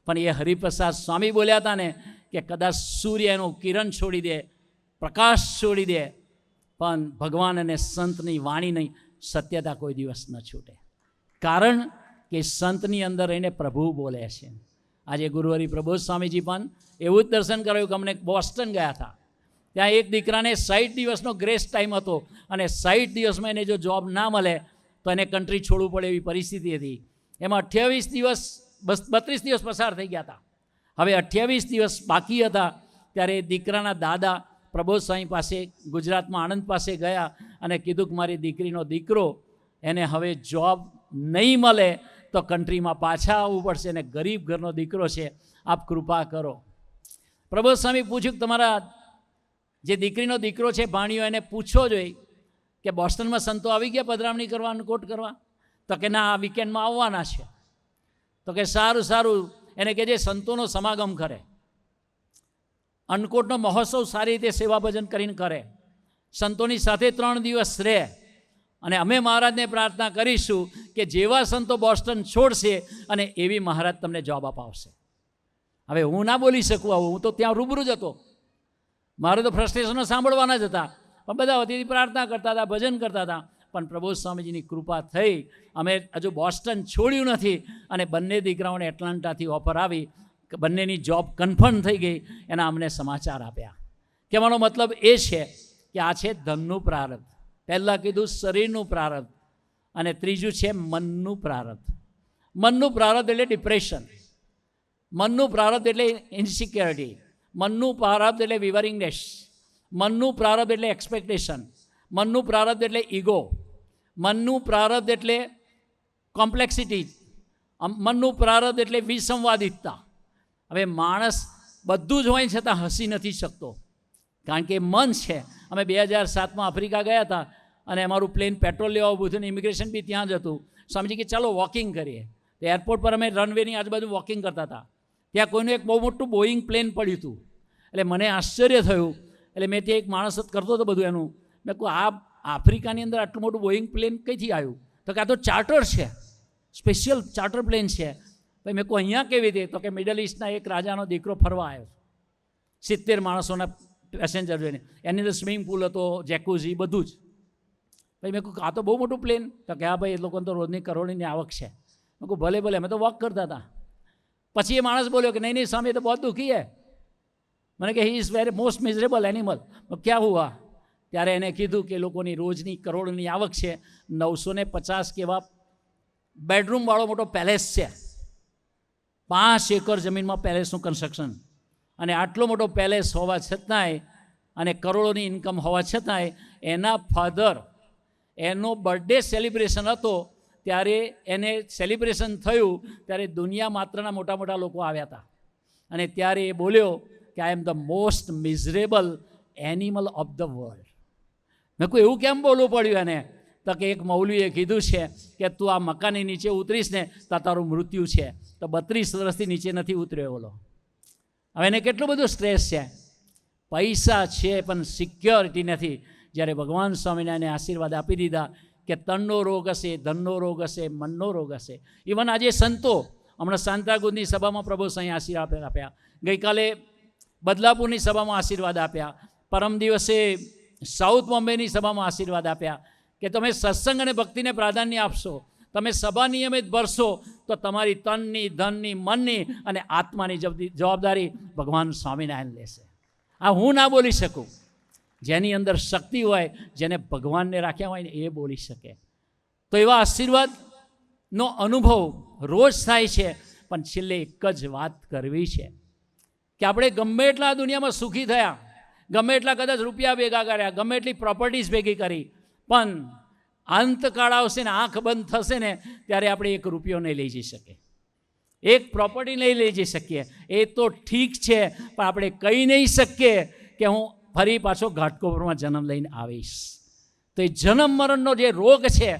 Speaker 1: પણ એ હરિપ્રસાદ સ્વામી બોલ્યા હતા ને કે કદાચ સૂર્ય એનું કિરણ છોડી દે, પ્રકાશ છોડી દે, પણ ભગવાન અને સંતની વાણીની સત્યતા કોઈ દિવસ ન છૂટે. કારણ કે સંતની અંદર રહીને પ્રભુ બોલે છે. આજે ગુરુહરિ પ્રબોધ સ્વામીજી પણ એવું જ દર્શન કરાયું કે અમને બોસ્ટન ગયા હતા. ત્યાં એક દીકરાને 60 દિવસનો ગ્રેસ ટાઈમ હતો અને 60 દિવસમાં એને જો જોબ ના મળે તો એને કન્ટ્રી છોડવું પડે એવી પરિસ્થિતિ હતી. એમાં 28 દિવસ 32 દિવસ પસાર થઈ ગયા હતા. હવે 28 દિવસ બાકી હતા ત્યારે દીકરાના દાદા પ્રબોધ સ્વામી પાસે ગુજરાતમાં આણંદ પાસે ગયા અને કીધું કે મારી દીકરીનો દીકરો એને હવે જોબ નહીં મળે તો કન્ટ્રીમાં પાછા આવવું પડશે અને ગરીબ ઘરનો દીકરો છે, આપ કૃપા કરો. પ્રબોધ સ્વામી પૂછ્યું કે તમારા જે દીકરીનો દીકરો છે ભાણિયો, એને પૂછો જોઈએ કે બોસ્ટનમાં સંતો આવી ગયા પધરામણી કરવા, અન્નકોટ કરવા? તો કે ના, આ વીકેન્ડમાં આવવાના છે. તો કે સારું સારું, એને કે જે સંતોનો સમાગમ કરે, અન્નકોટનો મહોત્સવ સારી રીતે સેવા ભજન કરીને કરે, સંતોની સાથે 3 દિવસ રહે, અને અમે મહારાજને પ્રાર્થના કરીશું કે જેવા સંતો બોસ્ટન છોડશે અને એવી મહારાજ તમને જોબ અપાવશે. હવે હું ના બોલી શકું આવું, હું તો ત્યાં રૂબરૂ જ હતો, મારે તો ફ્રસ્ટ્રેશનો સાંભળવાના જ હતા, પણ બધા વતીથી પ્રાર્થના કરતા હતા, ભજન કરતા હતા. પણ પ્રબોધ સ્વામીજીની કૃપા થઈ, અમે હજુ બોસ્ટન છોડ્યું નથી અને બંને દીકરાઓને એટલાન્ટાથી ઓફર આવી, બંનેની જોબ કન્ફર્મ થઈ ગઈ. એના અમને સમાચાર આપ્યા. કહેવાનો મતલબ એ છે કે આ છે ધનનું પ્રારબ્ધ. પહેલાં કીધું શરીરનું પ્રારબ્ધ, અને ત્રીજું છે મનનું પ્રારબ્ધ. મનનું પ્રારબ્ધ એટલે ડિપ્રેશન, મનનું પ્રારબ્ધ એટલે ઇન્સિક્યોરિટી, મનનું પ્રારબ્ધ એટલે વિવરિંગનેસ, મનનું પ્રારબ્ધ એટલે એક્સપેક્ટેશન, મનનું પ્રારબ્ધ એટલે ઈગો, મનનું પ્રારબ્ધ એટલે કોમ્પ્લેક્સિટી, મનનું પ્રારબ્ધ એટલે વિસંવાદિતતા. હવે માણસ બધું જ હોય છતાં હસી નથી શકતો, કારણ કે મન છે. અમે 2007માં આફ્રિકા ગયા હતા અને અમારું પ્લેન પેટ્રોલ લેવા ઊભું થયું, ઇમિગ્રેશન બી ત્યાં જ હતું. સ્વામીજી કે ચાલો વોકિંગ કરીએ. તો એરપોર્ટ પર અમે રનવેની આજુબાજુ વોકિંગ કરતા હતા. ત્યાં કોઈનું એક બહુ મોટું બોઈંગ પ્લેન પડ્યું હતું. એટલે મને આશ્ચર્ય થયું. એટલે મેં ત્યાં એક માણસ જ કરતો હતો બધું એનું. મેં કહું આ આફ્રિકાની અંદર આટલું મોટું બોઈંગ પ્લેન કઈથી આવ્યું? તો કે આ તો ચાર્ટર છે, સ્પેશિયલ ચાર્ટર પ્લેન છે. ભાઈ મેં કહું અહીંયા કેવી રીતે? તો કે મિડલ ઇસ્ટના એક રાજાનો દીકરો ફરવા આવ્યો, 70 માણસોના પેસેન્જર જોઈને, એની અંદર સ્વિમિંગ પુલ હતો, જેકુઝી, બધું જ. ભાઈ મેં કહું આ તો બહુ મોટું પ્લેન. તો કે હા ભાઈ, એ લોકોને તો રોજની કરોડની આવક છે. મેં કહું ભલે ભલે, અમે તો વોક કરતા હતા. પછી એ માણસ બોલ્યો કે નહીં સામે તો બહુ દુઃખી હે. મને કે he is very most miserable animal. ક્યાં હુઆ? ત્યારે એને કીધું કે લોકોની રોજની કરોડની આવક છે, 950 કેવા બેડરૂમવાળો મોટો પેલેસ છે, 5 એકર જમીનમાં પેલેસનું કન્સ્ટ્રક્શન, અને આટલો મોટો પેલેસ હોવા છતાંય અને કરોડોની ઇન્કમ હોવા છતાંય એના ફાધર, એનો બર્થડે સેલિબ્રેશન હતો ત્યારે એને સેલિબ્રેશન થયું ત્યારે દુનિયા માત્રના મોટા મોટા લોકો આવ્યા હતા. અને ત્યારે એ બોલ્યો કે I am the most miserable animal of the world. મેં કહું એવું કેમ બોલવું પડ્યું એને? તો કે એક મૌલવીએ કીધું છે કે તું આ મકાનની નીચે ઉતરીશ ને તો તારું મૃત્યુ છે. તો 32 વર્ષથી નીચે નથી ઉતર્યો બોલો. હવે એને કેટલું બધું સ્ટ્રેસ છે. પૈસા છે પણ સિક્યોરિટી નથી. જ્યારે ભગવાન સ્વામિનારાયણે આશીર્વાદ આપી દીધા કે તનનો રોગ હશે, ધનનો રોગ હશે, મનનો રોગ હશે. ઇવન આજે સંતો, હમણાં સાંતાકુંજની સભામાં પ્રભુ સાંઈ આશીર્વાદ આપ્યા, ગઈકાલે બદલાપુરની સભામાં આશીર્વાદ આપ્યા, પરમ દિવસે સાઉથ બોમ્બેની સભામાં આશીર્વાદ આપ્યા કે તમે સત્સંગ અને ભક્તિને પ્રાધાન્ય આપશો, તમે સભા નિયમિત ભરશો તો તમારી તનની, ધનની, મનની અને આત્માની જવાબદારી ભગવાન સ્વામિનારાયણ લેશે. આ હું ના બોલી શકું. જેની અંદર શક્તિ હોય, જેને ભગવાનને રાખ્યા હોય ને એ બોલી શકે. તો એવા આશીર્વાદનો અનુભવ રોજ થાય છે. પણ છેલ્લે એક જ વાત કરવી છે કે આપણે ગમે એટલા દુનિયામાં સુખી થયા, ગમે એટલા કદાચ રૂપિયા ભેગા કર્યા, ગમે એટલી પ્રોપર્ટીઝ ભેગી કરી, પણ અંતકાળ આવશે ને આંખ બંધ થશે ને ત્યારે આપણે 1 રૂપિયો નહીં લઈ જઈ શકીએ, 1 પ્રોપર્ટી નહીં લઈ જઈ શકીએ. એ તો ઠીક છે, પણ આપણે કહી નહીં શકીએ કે હું ફરી પાછો ઘાટકોપરમાં જન્મ લઈને આવીશ. તો એ જન્મ મરણનો જે રોગ છે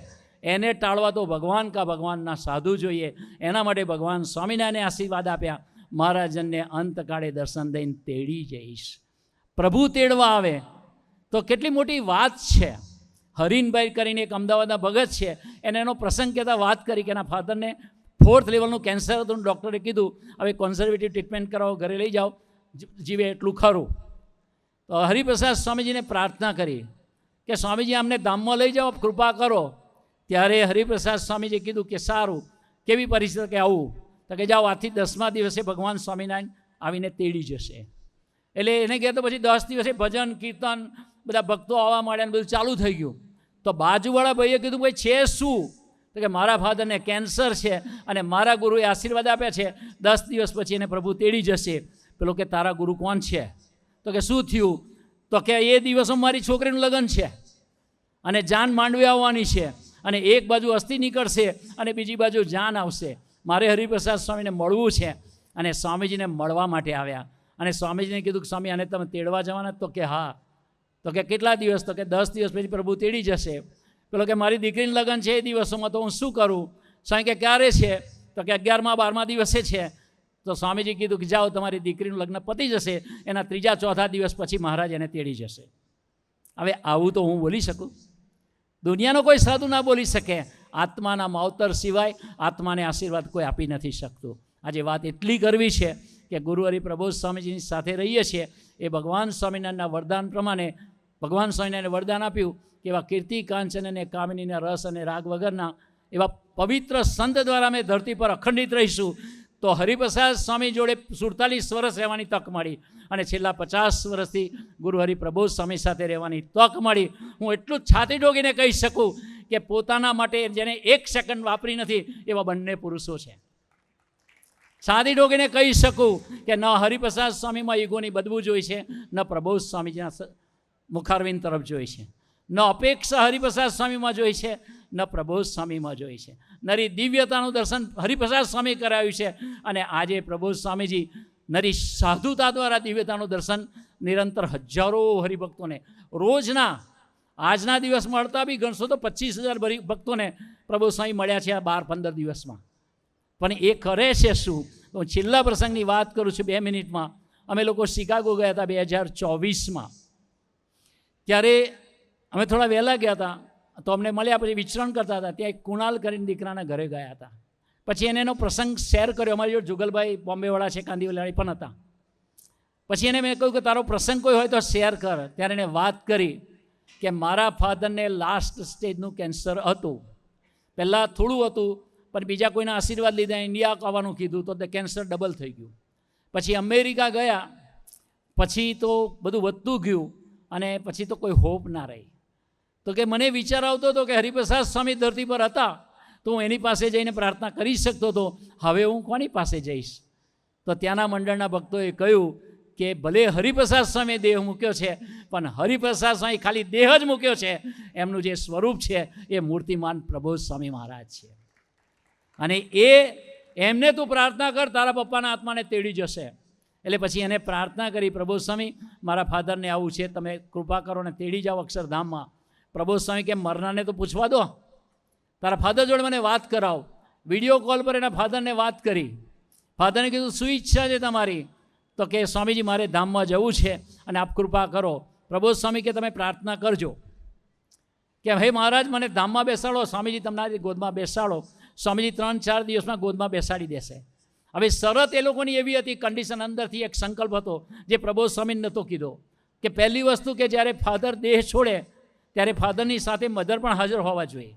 Speaker 1: એને ટાળવા તો ભગવાન કા ભગવાનના સાધુ જોઈએ. એના માટે ભગવાન સ્વામિનારાયણે આશીર્વાદ આપ્યા, મહારાજનને અંતકાળે દર્શન દઈને તેડી જઈશ. પ્રભુ તેડવા આવે તો કેટલી મોટી વાત છે. હરીનભાઈ કરીને એક અમદાવાદના ભગત છે, એને એનો પ્રસંગ કહેતા વાત કરી કે એના ફાધરને 4th લેવલનું કેન્સર હતું. ડૉક્ટરે કીધું હવે કન્ઝર્વેટિવ ટ્રીટમેન્ટ કરાવો, ઘરે લઈ જાઓ, જીવે એટલું ખરું. તો હરિપ્રસાદ સ્વામીજીને પ્રાર્થના કરી કે સ્વામીજી અમને ધામમાં લઈ જાઓ, કૃપા કરો. ત્યારે હરિપ્રસાદ સ્વામીજીએ કીધું કે સારું, કેવી પરિસ્થિતિ કે આવું? તો કે જાઓ, આજથી 10મા દિવસે ભગવાન સ્વામિનારાયણ આવીને તેડી જશે. એટલે એને કહેતો પછી 10 દિવસે ભજન કીર્તન બધા ભક્તો આવવા માંડ્યા, બધું ચાલુ થઈ ગયું. તો બાજુવાળા ભાઈએ કીધું ભાઈ છે શું? તો કે મારા ફાધરને કેન્સર છે અને મારા ગુરુએ આશીર્વાદ આપ્યા છે, 10 દિવસ પછી એને પ્રભુ તેડી જશે. પેલો કે તારા ગુરુ કોણ છે? તો કે શું થયું? તો કે એ દિવસમાં મારી છોકરીનું લગ્ન છે અને જાન માંડવી આવવાની છે અને એક બાજુ અસ્થિ નીકળશે અને બીજી બાજુ જાન આવશે. મારે હરિપ્રસાદ સ્વામીને મળવું છે. અને સ્વામીજીને મળવા માટે આવ્યા અને સ્વામીજીને કીધું કે સ્વામી આને તમે તેડવા જવાના? તો કે હા. તો કે કેટલા દિવસ? તો કે 10 દિવસ પછી પ્રભુ તેડી જશે. પેલો કે મારી દીકરીનું લગ્ન છે એ દિવસોમાં, તો હું શું કરું? સ્વામી કે ક્યારે છે? તો કે 11મા 12મા દિવસે છે. તો સ્વામીજી કીધું કે જાઓ, તમારી દીકરીનું લગ્ન પતી જશે, એના 3જા 4થા દિવસ પછી મહારાજ એને તેડી જશે. હવે આવું તો હું બોલી શકું? દુનિયાનો કોઈ સાધુ ના બોલી શકે. આત્માના માવતર સિવાય આત્માને આશીર્વાદ કોઈ આપી નથી શકતું. આજે વાત એટલી કરવી છે કે ગુરુ હરિપ્રબોધ સ્વામીજીની સાથે રહીએ છીએ એ ભગવાન સ્વામિનારાયણના વરદાન પ્રમાણે ભગવાન સ્વામિનારાયણે વરદાન આપ્યું કે એવા કીર્તિ કાંચન અને કામિનીના રસ અને રાગ વગરના એવા પવિત્ર સંત દ્વારા અમે ધરતી પર અખંડિત રહીશું. તો હરિપ્રસાદ સ્વામી જોડે 47 વર્ષ રહેવાની તક મળી અને છેલ્લા 50 વર્ષથી ગુરુ હરિપ્રબોધ સ્વામી સાથે રહેવાની તક મળી. હું એટલું છાતી ઠોકીને કહી શકું કે પોતાના માટે જેને 1 સેકન્ડ વાપરી નથી એવા બંને પુરુષો છે. છાતી ઠોકીને કહી શકું કે ન હરિપ્રસાદ સ્વામીમાં ઈગોની બદબુ જોઈ છે, ન પ્રબોધ સ્વામીજીના મુખારવિંદ તરફ જોઈ છે, ન અપેક્ષા હરિપ્રસાદ સ્વામીમાં જોઈ છે, ન પ્રબોધ સ્વામીમાં જોઈ છે. નરી દિવ્યતાનું દર્શન હરિપ્રસાદ સ્વામી કરાવ્યું છે અને આજે પ્રબોધ સ્વામીજી નરી સાધુતા દ્વારા દિવ્યતાનું દર્શન નિરંતર હજારો હરિભક્તોને રોજના આજના દિવસ મળતા બી ગણશો તો 25,000 ભક્તોને પ્રભુ સ્વામી મળ્યા છે આ 12-15 દિવસમાં. પણ એ કરે છે શું? તો હું છેલ્લા પ્રસંગની વાત કરું છું 2 મિનિટમાં. અમે લોકો શિકાગો ગયા હતા 2024માં. ત્યારે અમે થોડા વહેલા ગયા હતા, તો અમને મળ્યા પછી વિચરણ કરતા હતા. ત્યાં એક કુણાલ કરીને દીકરાના ઘરે ગયા હતા. પછી એને એનો પ્રસંગ શેર કર્યો. અમારી જોડે જુગલભાઈ બોમ્બેવાળા છે, કાંદીવાલાળી પણ હતા. પછી એને મેં કહ્યું કે તારો પ્રસંગ કોઈ હોય તો શેર કર. ત્યારે એને વાત કરી કે મારા ફાધરને લાસ્ટ સ્ટેજનું કેન્સર હતું. પહેલાં થોડું હતું, પણ બીજા કોઈના આશીર્વાદ લીધા ઇન્ડિયા આવવાનું કીધું તો તે કેન્સર ડબલ થઈ ગયું. પછી અમેરિકા ગયા, પછી તો બધું વધતું ગયું અને પછી તો કોઈ હોપ ના રહી. તો કે મને વિચાર આવતો હતો કે હરિપ્રસાદ સ્વામી ધરતી પર હતા તો હું એની પાસે જઈને પ્રાર્થના કરી શકતો હતો, હવે હું કોની પાસે જઈશ? તો ત્યાંના મંડળના ભક્તોએ કહ્યું કે ભલે હરિપ્રસાદ સ્વામીએ દેહ મૂક્યો છે, પણ હરિપ્રસાદ સ્વામી ખાલી દેહ જ મૂક્યો છે, એમનું જે સ્વરૂપ છે એ મૂર્તિમાન પ્રબોધ સ્વામી મહારાજ છે. અને એમને તું પ્રાર્થના કર, તારા પપ્પાના આત્માને તેડી જશે. એટલે પછી એને પ્રાર્થના કરી, પ્રબોધ સ્વામી મારા ફાધરને આવું છે, તમે કૃપા કરો ને તેડી જાઓ અક્ષરધામમાં. પ્રબોધ સ્વામી કે મરનારને તો પૂછવા દો, તારા ફાધર જોડે મને વાત કરાવ. વિડીયો કોલ પર એના ફાધરને વાત કરી. ફાધરને કીધું શું ઈચ્છા છે તમારી? તો કે સ્વામીજી મારે ધામમાં જવું છે અને આપ કૃપા કરો. પ્રબોધ સ્વામી કે તમે પ્રાર્થના કરજો કે હે મહારાજ મને ધામમાં બેસાડો. સ્વામીજી તમારી ગોદમાં બેસાડો. સ્વામીજી 3-4 દિવસમાં ગોદમાં બેસાડી દેશે. હવે શરત એ લોકોની એવી હતી, કન્ડિશન અંદરથી એક સંકલ્પ હતો જે પ્રબોધ સ્વામીને નહોતો કીધો કે પહેલી વસ્તુ કે જ્યારે ફાધર દેહ છોડે ત્યારે ફાધરની સાથે મધર પણ હાજર હોવા જોઈએ,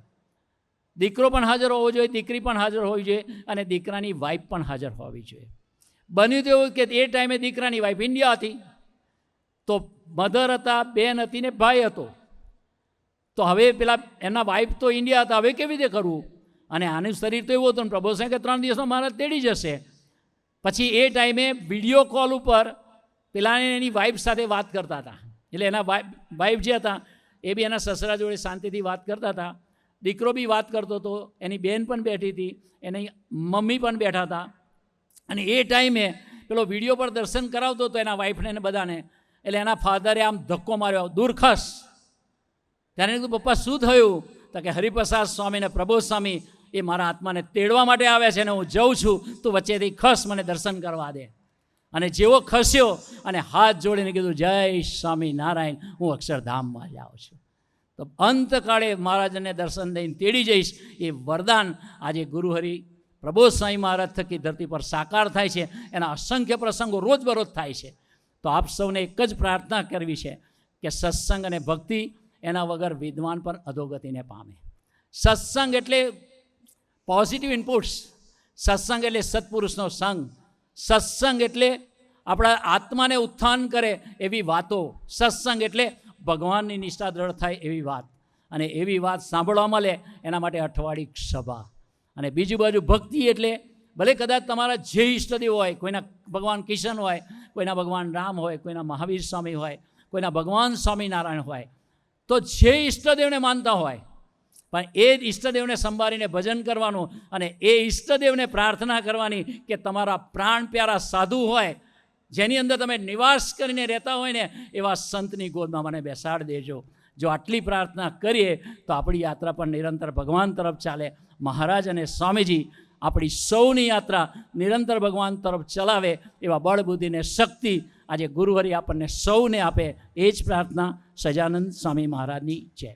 Speaker 1: દીકરો પણ હાજર હોવો જોઈએ, દીકરી પણ હાજર હોવી જોઈએ અને દીકરાની વાઈફ પણ હાજર હોવી જોઈએ. બન્યું તો એવું કે એ ટાઈમે દીકરાની વાઈફ ઇન્ડિયા હતી, તો મધર હતા, બેન હતી ને ભાઈ હતો. તો હવે પેલા એના વાઈફ તો ઇન્ડિયા હતા, હવે કેવી રીતે કરવું? અને આનું શરીર તો એવું હતું ને પ્રભુ સાહેબ કે 3 દિવસમાં મારા તેડી જશે. પછી એ ટાઈમે વિડીયો કોલ ઉપર પેલાને એની વાઈફ સાથે વાત કરતા હતા. એટલે એના વાઈફ જે હતા એ બી એના સસરા જોડે શાંતિથી વાત કરતા હતા. દીકરો બી વાત કરતો હતો, એની બેન પણ બેઠી હતી, એની મમ્મી પણ બેઠા હતા. અને એ ટાઈમે પેલો વિડીયો પર દર્શન કરાવતો હતો એના વાઈફને ને બધાને. એટલે એના ફાધરે આમ ધક્કો માર્યો, દૂર ખસ. ત્યારે કીધું પપ્પા શું થયું? તો કે હરિપ્રસાદ સ્વામી ને પ્રબોધ સ્વામી એ મારા આત્માને તેડવા માટે આવ્યા છે અને હું જઉં છું, તું વચ્ચેથી ખસ, મને દર્શન કરવા દે. અને જેવો ખસ્યો અને હાથ જોડીને કીધું, જય સ્વામિનારાયણ, હું અક્ષરધામમાં જાઉં છું. તો અંતકાળે મહારાજને દર્શન દઈને તેડી જઈશ, એ વરદાન આજે ગુરુહરિ પ્રબોધ સ્વામી મહારાજ થકી ધરતી પર સાકાર થાય છે. એના અસંખ્ય પ્રસંગો રોજબરોજ થાય છે. તો આપ સૌને એક જ પ્રાર્થના કરવી છે કે સત્સંગ અને ભક્તિ એના વગર વિદ્વાન પર અધોગતિને પામે. સત્સંગ એટલે પોઝિટિવ ઇનપુટ્સ, સત્સંગ એટલે સત્પુરુષનો સંગ, સત્સંગ એટલે આપણા આત્માને ઉત્થાન કરે એવી વાતો, સત્સંગ એટલે ભગવાનની નિષ્ઠા દ્રઢ થાય એવી વાત, અને એવી વાત સાંભળવા મળે એના માટે અઠવાડિક સભા. અને બીજી બાજુ ભક્તિ એટલે ભલે કદાચ તમારા જે ઈષ્ટદેવ હોય, કોઈના ભગવાન કિશન હોય, કોઈના ભગવાન રામ હોય, કોઈના મહાવીર સ્વામી હોય, કોઈના ભગવાન સ્વામિનારાયણ હોય, તો જે ઈષ્ટદેવને માનતા હોય પણ એ જ ઈષ્ટદેવને સંભાળીને ભજન કરવાનું અને એ ઈષ્ટદેવને પ્રાર્થના કરવાની કે તમારા પ્રાણ પ્યારા સાધુ હોય, જેની અંદર તમે નિવાસ કરીને રહેતા હોય ને, એવા સંતની ગોદમાં મને બેસાડ દેજો. જો આટલી પ્રાર્થના કરીએ તો આપણી યાત્રા પણ નિરંતર ભગવાન તરફ ચાલે. મહારાજ અને સ્વામીજી આપણી સૌની યાત્રા નિરંતર ભગવાન તરફ ચલાવે એવા બળ બુદ્ધિને શક્તિ આજે ગુરુહરિ આપણને સૌને આપે. એ જ પ્રાર્થના સજાનંદ સ્વામી મહારાજની જય.